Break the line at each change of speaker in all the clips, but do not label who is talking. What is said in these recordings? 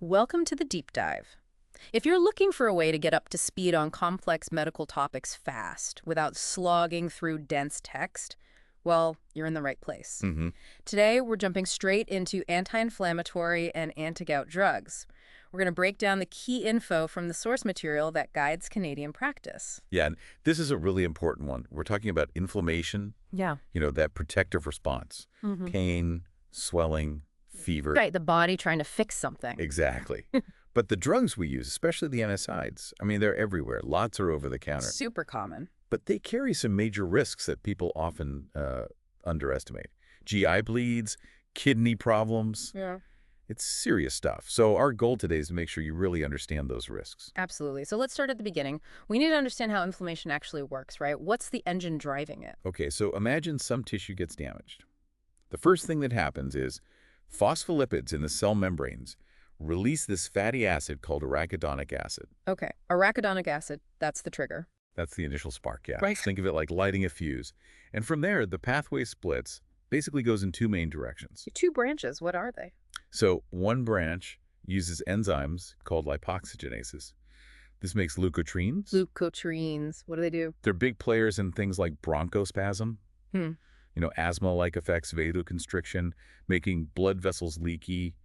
Welcome to the deep dive. If you're looking for a way to get up to speed on complex medical topics fast without slogging through dense text, well, you're in the right place. Today, we're jumping straight into anti-inflammatory and anti-gout drugs. We're going to break down the key info from the source material that guides Canadian practice.
Yeah, and this is a really important one. We're talking about inflammation,
Yeah.
that protective response, pain, swelling, fever.
Right, the body trying to fix something.
Exactly. But the drugs we use, especially the NSAIDs, I mean, they're everywhere. Lots are over the counter.
Super common.
But they carry some major risks that people often underestimate. GI bleeds, kidney problems.
Yeah.
It's serious stuff. So our goal today is to make sure you really understand those risks.
Absolutely. So let's start at the beginning. We need to understand how inflammation actually works, right? What's the engine driving it?
Okay, so imagine some tissue gets damaged. The first thing that happens is phospholipids in the cell membranes release this fatty acid called arachidonic acid.
Okay, arachidonic acid, that's the trigger.
That's the initial spark, yeah.
Right.
Think of it like lighting a fuse. And from there, the pathway splits, basically goes in two main directions.
Two branches, what are they?
So one branch uses enzymes called lipoxygenases. This makes leukotrienes.
Leukotrienes, what do they do?
They're big players in things like bronchospasm,
Hmm.
asthma-like effects, vasoconstriction, making blood vessels leaky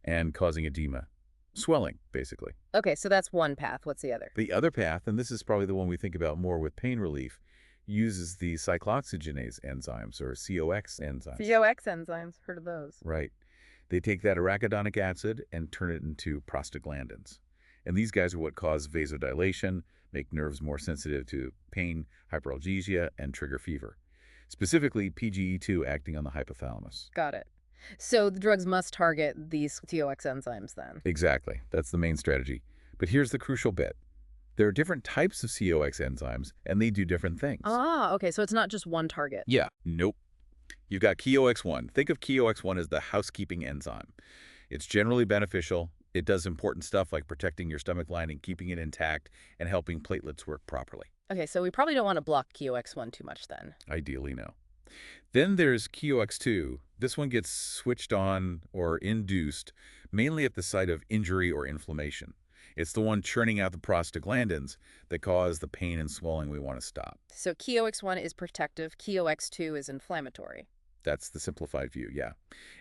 and causing edema. Swelling, basically.
Okay, so that's one path. What's the other?
The other path, and this is probably the one we think about more with pain relief, uses the cyclooxygenase enzymes, or COX enzymes.
COX enzymes, heard of those.
Right. They take that arachidonic acid and turn it into prostaglandins. And these guys are what cause vasodilation, make nerves more sensitive to pain, hyperalgesia, and trigger fever. Specifically, PGE2 acting on the hypothalamus.
Got it. So the drugs must target these COX enzymes then?
Exactly. That's the main strategy. But here's the crucial bit. There are different types of COX enzymes, and they do different things.
Ah, okay, so it's not just one target.
Yeah. Nope. You've got COX-1. Think of COX-1 as the housekeeping enzyme. It's generally beneficial. It does important stuff like protecting your stomach lining, keeping it intact, and helping platelets work properly.
Okay, so we probably don't want to block COX-1 too much then.
Ideally, no. Then there's COX-2. This one gets switched on or induced mainly at the site of injury or inflammation. It's the one churning out the prostaglandins that cause the pain and swelling we want to stop.
So COX-1 is protective, COX-2 is inflammatory.
That's the simplified view, yeah.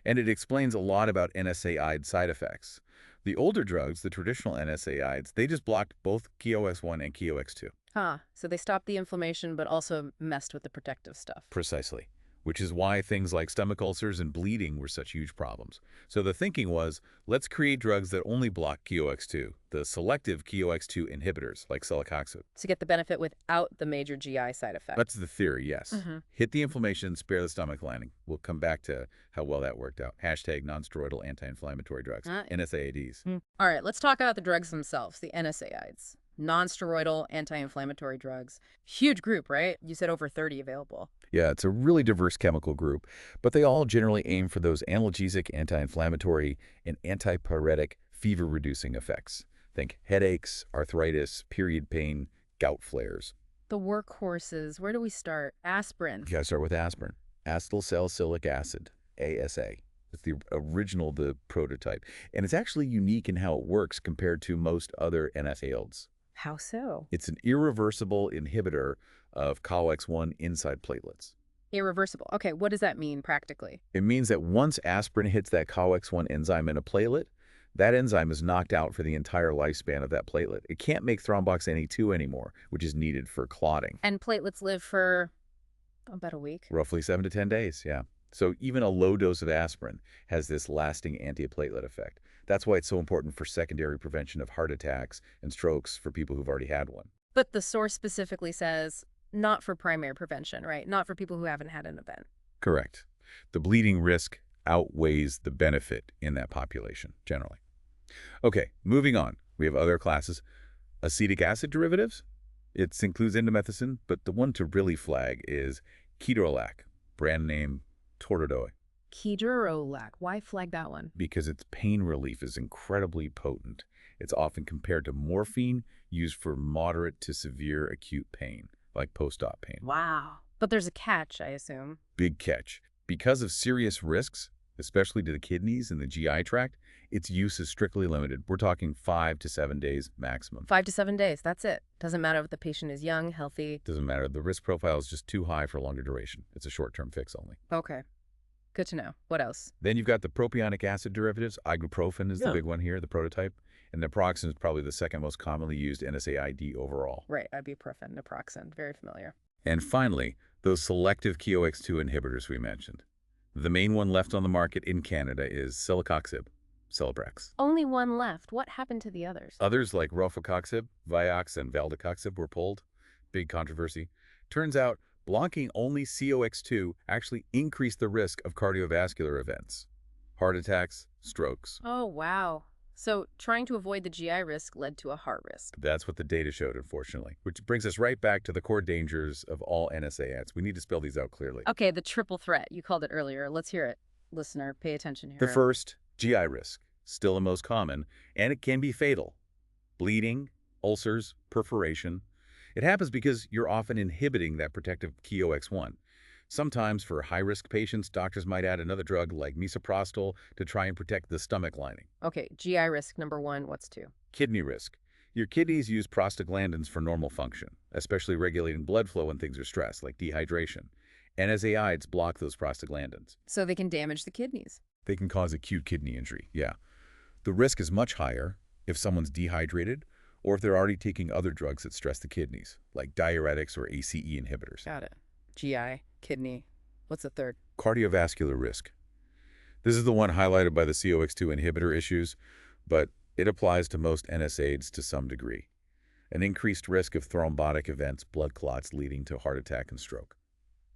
And it explains a lot about NSAID side effects. The older drugs, the traditional NSAIDs, they just blocked both COX-1 and COX-2.
Huh, so they stopped the inflammation but also messed with the protective stuff.
Precisely. Which is why things like stomach ulcers and bleeding were such huge problems. So the thinking was, let's create drugs that only block COX-2, the selective COX-2 inhibitors, like celecoxib.
To get the benefit without the major GI side effects.
That's the theory, yes. Hit the inflammation, spare the stomach lining. We'll come back to how well that worked out. Hashtag nonsteroidal anti-inflammatory drugs, NSAIDs.
All right, let's talk about the drugs themselves, the NSAIDs. Non-steroidal anti-inflammatory drugs. Huge group, right? You said over 30 available.
Yeah, it's a really diverse chemical group, but they all generally aim for those analgesic, anti-inflammatory, and antipyretic fever-reducing effects. Think headaches, arthritis, period pain, gout flares.
The workhorses, where do we start? Aspirin.
You gotta start with aspirin. Acetylsalicylic acid, ASA. It's the original, the prototype. And it's actually unique in how it works compared to most other NSAIDs.
How so?
It's an irreversible inhibitor of COX-1 inside platelets.
Irreversible. Okay, what does that mean practically?
It means that once aspirin hits that COX-1 enzyme in a platelet, that enzyme is knocked out for the entire lifespan of that platelet. It can't make thromboxane 2 anymore, which is needed for clotting.
And platelets live for about a week?
Roughly 7 to 10 days, yeah. So even a low dose of aspirin has this lasting antiplatelet effect. That's why it's so important for secondary prevention of heart attacks and strokes for people who've already had one.
But the source specifically says not for primary prevention, right? Not for people who haven't had an event.
Correct. The bleeding risk outweighs the benefit in that population, generally. Okay, moving on. We have other classes. Acetic acid derivatives. It includes indomethacin, but the one to really flag is ketorolac, brand name Tortidoi.
Ketorolac. Why flag that one?
Because its pain relief is incredibly potent. It's often compared to morphine, used for moderate to severe acute pain, like post-op pain.
Wow. But there's a catch, I assume.
Big catch. Because of serious risks, especially to the kidneys and the GI tract, its use is strictly limited. We're talking 5 to 7 days maximum.
5 to 7 days, that's it. Doesn't matter if the patient is young, healthy.
Doesn't matter. The risk profile is just too high for longer duration. It's a short-term fix only.
Okay. Good to know. What else?
Then you've got the propionic acid derivatives. Ibuprofen is the big one here, the prototype. And naproxen is probably the second most commonly used NSAID overall.
Right, ibuprofen, naproxen. Very familiar.
And finally, those selective COX-2 inhibitors we mentioned. The main one left on the market in Canada is celecoxib, Celebrex.
Only one left. What happened to the others?
Others like rofecoxib, Vioxx, and valdecoxib were pulled. Big controversy. Turns out, blocking only COX-2 actually increased the risk of cardiovascular events. Heart attacks, strokes.
Oh, wow. So trying to avoid the GI risk led to a heart risk.
That's what the data showed, unfortunately, which brings us right back to the core dangers of all NSAIDs. We need to spell these out clearly.
Okay, the triple threat. You called it earlier. Let's hear it. Listener, pay attention here.
The first, GI risk, still the most common, and it can be fatal. Bleeding, ulcers, perforation. It happens because you're often inhibiting that protective COX-1. Sometimes for high-risk patients, doctors might add another drug like misoprostol to try and protect the stomach lining.
Okay, GI risk number 1. What's 2?
Kidney risk. Your kidneys use prostaglandins for normal function, especially regulating blood flow when things are stressed, like dehydration. NSAIDs block those prostaglandins.
So they can damage the kidneys.
They can cause acute kidney injury, yeah. The risk is much higher if someone's dehydrated or if they're already taking other drugs that stress the kidneys, like diuretics or ACE inhibitors.
Got it. GI, kidney. What's the third?
Cardiovascular risk. This is the one highlighted by the COX-2 inhibitor issues, but it applies to most NSAIDs to some degree. An increased risk of thrombotic events, blood clots leading to heart attack and stroke.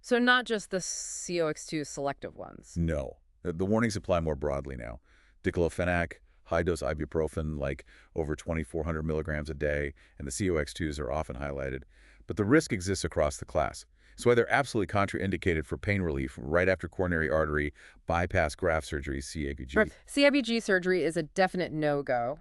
So not just the COX-2 selective ones.
No. The warnings apply more broadly now. Diclofenac, high-dose ibuprofen, like over 2,400 milligrams a day, and the COX-2s are often highlighted. But the risk exists across the class. It's why they're absolutely contraindicated for pain relief right after coronary artery bypass graft surgery, CABG.
CABG surgery is a definite no-go.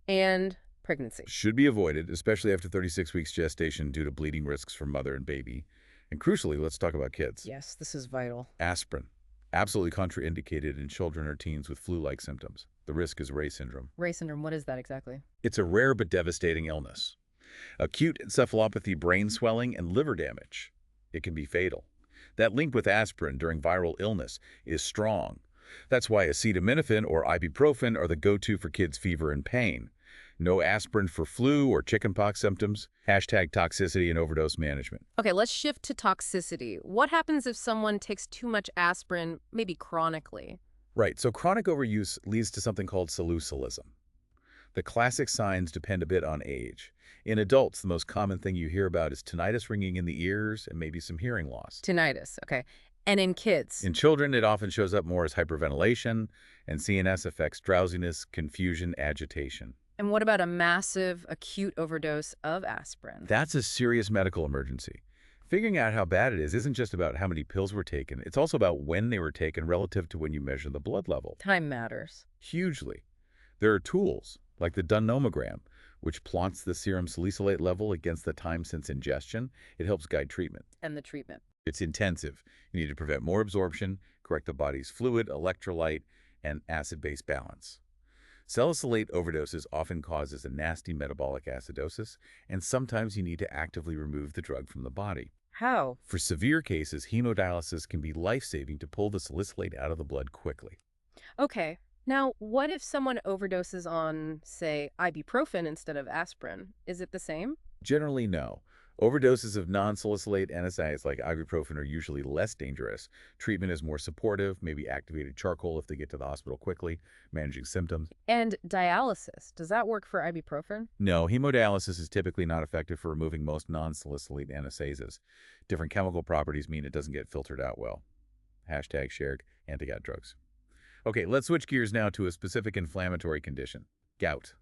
And pregnancy.
Should be avoided, especially after 36 weeks gestation due to bleeding risks for mother and baby. And crucially, let's talk about kids.
Yes, this is vital.
Aspirin. Absolutely contraindicated in children or teens with flu-like symptoms. The risk is Reye syndrome.
Reye syndrome, what is that exactly?
It's a rare but devastating illness. Acute encephalopathy, brain swelling, and liver damage. It can be fatal. That link with aspirin during viral illness is strong. That's why acetaminophen or ibuprofen are the go-to for kids' fever and pain. No aspirin for flu or chickenpox symptoms. Hashtag toxicity and overdose management.
Okay, let's shift to toxicity. What happens if someone takes too much aspirin, maybe chronically?
Right, so chronic overuse leads to something called salicylism. The classic signs depend a bit on age. In adults, the most common thing you hear about is tinnitus ringing in the ears and maybe some hearing loss.
Tinnitus, okay. And in kids?
In children, it often shows up more as hyperventilation and CNS effects, drowsiness, confusion, agitation.
And what about a massive acute overdose of aspirin?
That's a serious medical emergency. Figuring out how bad it is isn't just about how many pills were taken. It's also about when they were taken relative to when you measure the blood level.
Time matters.
Hugely. There are tools, like the dunomogram, which plots the serum salicylate level against the time since ingestion. It helps guide treatment.
And the treatment?
It's intensive. You need to prevent more absorption, correct the body's fluid, electrolyte, and acid-base balance. Salicylate overdoses often causes a nasty metabolic acidosis, and sometimes you need to actively remove the drug from the body.
How?
For severe cases, hemodialysis can be life-saving to pull the salicylate out of the blood quickly.
Okay. Now, what if someone overdoses on, say, ibuprofen instead of aspirin? Is it the same?
Generally, no. Overdoses of non-salicylate NSAIDs like ibuprofen are usually less dangerous. Treatment is more supportive, maybe activated charcoal if they get to the hospital quickly, managing symptoms.
And dialysis, does that work for ibuprofen?
No, hemodialysis is typically not effective for removing most non-salicylate NSAIDs. Different chemical properties mean it doesn't get filtered out well. Hashtag shared Antigout drugs. Okay, let's switch gears now to a specific inflammatory condition, gout.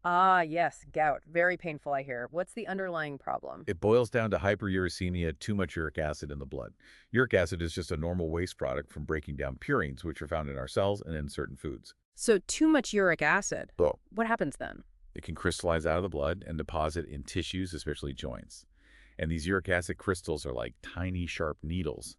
Ah, yes, gout. Very painful, I hear. What's the underlying problem?
It boils down to hyperuricemia, too much uric acid in the blood. Uric acid is just a normal waste product from breaking down purines, which are found in our cells and in certain foods.
So too much uric acid.
So
What happens then?
it can crystallize out of the blood and deposit in tissues, especially joints. And these uric acid crystals are like tiny, sharp needles.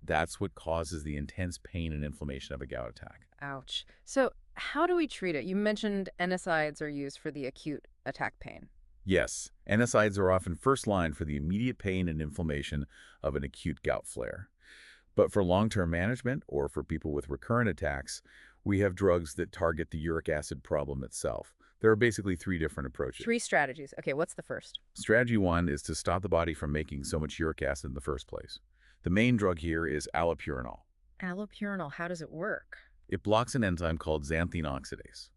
That's what causes the intense pain and inflammation of a gout attack.
Ouch. So how do we treat it? You mentioned NSAIDs are used for the acute attack pain.
Yes, NSAIDs are often first line for the immediate pain and inflammation of an acute gout flare. But for long-term management or for people with recurrent attacks, we have drugs that target the uric acid problem itself. There are basically three different approaches.
3 strategies. Okay, what's the first?
Strategy 1 is to stop the body from making so much uric acid in the first place. The main drug here is allopurinol.
Allopurinol, how does it work?
It blocks an enzyme called xanthine oxidase.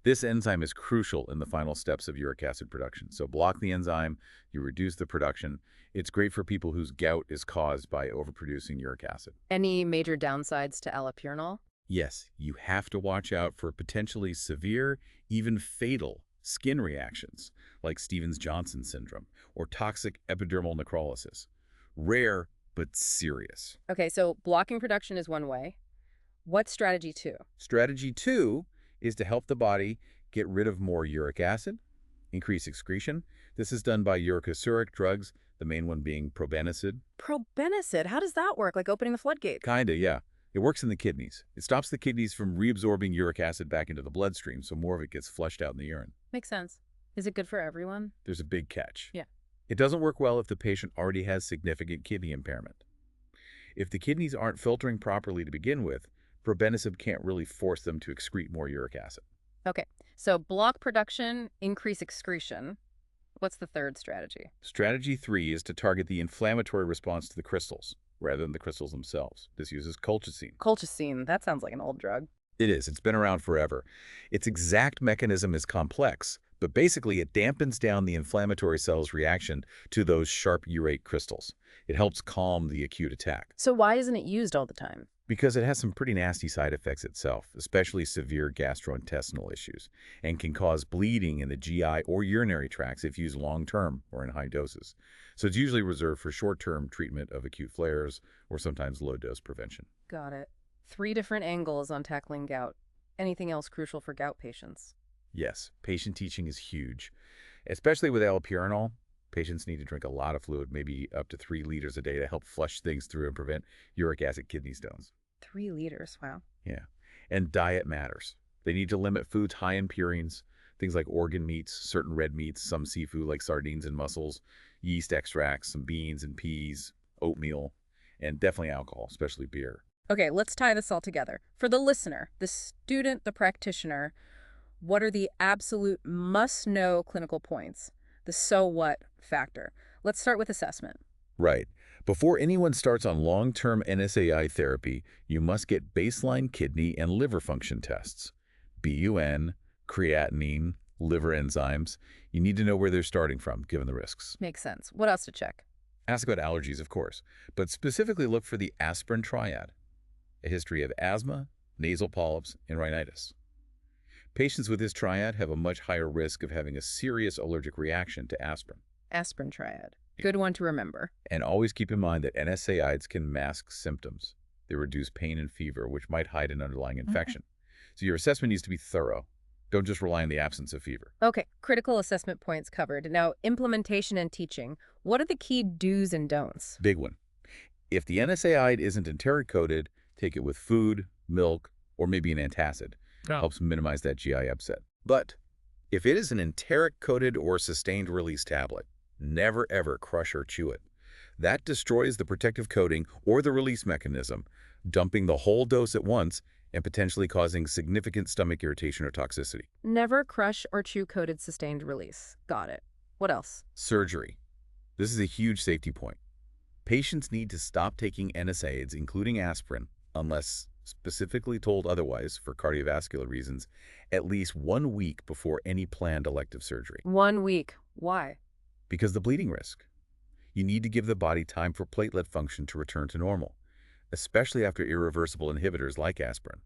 This enzyme is crucial in the final steps of uric acid production. So block the enzyme, you reduce the production. It's great for people whose gout is caused by overproducing uric acid.
Any major downsides to allopurinol?
Yes, you have to watch out for potentially severe, even fatal skin reactions like Stevens-Johnson syndrome or toxic epidermal necrolysis. Rare, but serious.
Okay, so blocking production is one way. What's strategy 2?
Strategy 2 is to help the body get rid of more uric acid, increase excretion. This is done by uricosuric drugs, the main one being probenecid.
Probenecid, how does that work? Like opening the floodgates?
Kinda, yeah. It works in the kidneys. It stops the kidneys from reabsorbing uric acid back into the bloodstream, so more of it gets flushed out in the urine.
Makes sense. Is it good for everyone?
There's a big catch.
Yeah.
It doesn't work well if the patient already has significant kidney impairment. If the kidneys aren't filtering properly to begin with, probenecid can't really force them to excrete more uric acid.
Okay, so block production, increase excretion. What's the third strategy?
Strategy 3 is to target the inflammatory response to the crystals, rather than the crystals themselves. This uses colchicine.
Colchicine, that sounds like an old drug.
It is. It's been around forever. Its exact mechanism is complex, but basically it dampens down the inflammatory cell's reaction to those sharp urate crystals. It helps calm the acute attack.
So why isn't it used all the time?
Because it has some pretty nasty side effects itself, especially severe gastrointestinal issues, and can cause bleeding in the GI or urinary tracts if used long-term or in high doses. So it's usually reserved for short-term treatment of acute flares or sometimes low-dose prevention.
Got it. 3 different angles on tackling gout. Anything else crucial for gout patients?
Yes, patient teaching is huge. Especially with allopurinol, patients need to drink a lot of fluid, maybe up to 3 liters a day to help flush things through and prevent uric acid kidney stones.
3 liters, wow.
Yeah, and diet matters. They need to limit foods high in purines, things like organ meats, certain red meats, some seafood like sardines and mussels, yeast extracts, some beans and peas, oatmeal, and definitely alcohol, especially beer.
Okay, let's tie this all together. For the listener, the student, the practitioner, what are the absolute must-know clinical points? The so what factor. Let's start with assessment.
Right. Before anyone starts on long-term NSAID therapy, you must get baseline kidney and liver function tests. BUN, creatinine, liver enzymes. You need to know where they're starting from, given the risks.
Makes sense. What else to check?
Ask about allergies, of course, but specifically look for the aspirin triad, a history of asthma, nasal polyps, and rhinitis. Patients with this triad have a much higher risk of having a serious allergic reaction to aspirin.
Aspirin triad. Good one to remember.
And always keep in mind that NSAIDs can mask symptoms. They reduce pain and fever, which might hide an underlying infection. So your assessment needs to be thorough. Don't just rely on the absence of fever.
Okay, critical assessment points covered. Now, implementation and teaching. What are the key do's and don'ts?
Big one. If the NSAID isn't enteric-coated, take it with food, milk, or maybe an antacid. Helps minimize that GI upset. But if it is an enteric-coated or sustained-release tablet, never ever crush or chew it. That destroys the protective coating or the release mechanism, dumping the whole dose at once and potentially causing significant stomach irritation or toxicity.
Never crush or chew coated sustained release. Got it. What else?
Surgery. This is a huge safety point. Patients need to stop taking NSAIDs, including aspirin, unless specifically told otherwise for cardiovascular reasons, at least 1 week before any planned elective surgery.
1 week. Why?
Because the bleeding risk. You need to give the body time for platelet function to return to normal, especially after irreversible inhibitors like aspirin.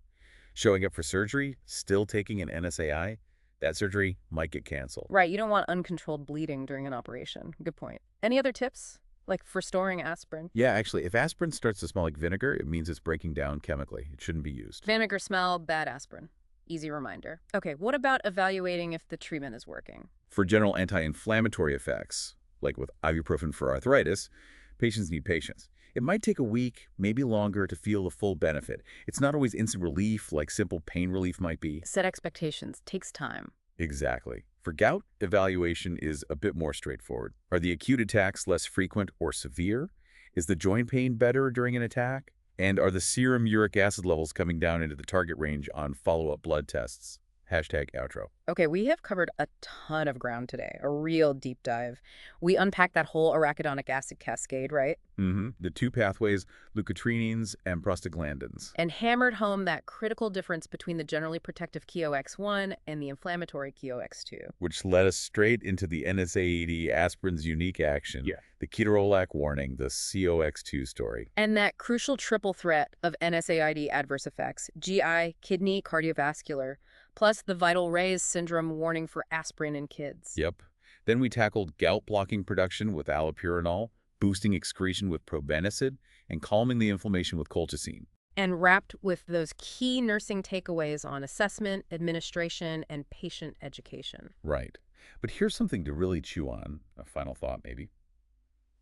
Showing up for surgery, still taking an NSAI, that surgery might get canceled.
Right, you don't want uncontrolled bleeding during an operation. Good point. Any other tips? Like for storing aspirin?
Yeah, actually, if aspirin starts to smell like vinegar, it means it's breaking down chemically. It shouldn't be used.
Vinegar smell, bad aspirin. Easy reminder. Okay, what about evaluating if the treatment is working?
For general anti-inflammatory effects, like with ibuprofen for arthritis, patients need patience. It might take a week, maybe longer, to feel the full benefit. It's not always instant relief like simple pain relief might be.
Set expectations. Takes time.
Exactly. For gout, evaluation is a bit more straightforward. Are the acute attacks less frequent or severe? Is the joint pain better during an attack? And are the serum uric acid levels coming down into the target range on follow-up blood tests? #outro.
Okay, we have covered a ton of ground today, a real deep dive. We unpacked that whole arachidonic acid cascade, right?
The two pathways, leukotrienes and prostaglandins.
And hammered home that critical difference between the generally protective COX-1 and the inflammatory COX-2.
Which led us straight into the NSAID aspirin's unique action, the ketorolac warning, the COX-2 story.
And that crucial triple threat of NSAID adverse effects, GI, kidney, cardiovascular, plus the vital raise syndrome warning for aspirin in kids.
Yep. Then we tackled gout blocking production with allopurinol, boosting excretion with probenecid, and calming the inflammation with colchicine.
And wrapped with those key nursing takeaways on assessment, administration, and patient education.
Right. But here's something to really chew on, a final thought maybe.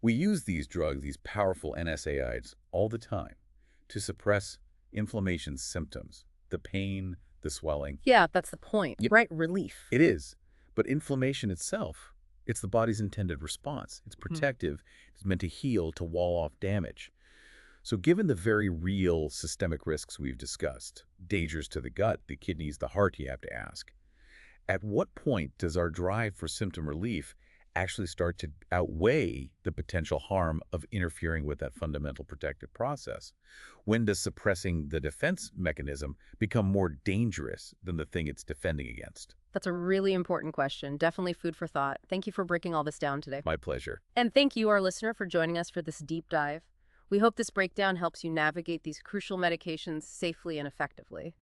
We use these drugs, these powerful NSAIDs, all the time to suppress inflammation symptoms, the pain, the swelling.
Yeah, that's the point,
Yep.
right? Relief.
It is. But inflammation itself, it's the body's intended response. It's protective. It's meant to heal, to wall off damage. So given the very real systemic risks we've discussed, dangers to the gut, the kidneys, the heart, you have to ask, at what point does our drive for symptom relief actually start to outweigh the potential harm of interfering with that fundamental protective process? When does suppressing the defense mechanism become more dangerous than the thing it's defending against?
That's a really important question. Definitely food for thought. Thank you for breaking all this down today.
My pleasure.
And thank you, our listener, for joining us for this deep dive. We hope this breakdown helps you navigate these crucial medications safely and effectively.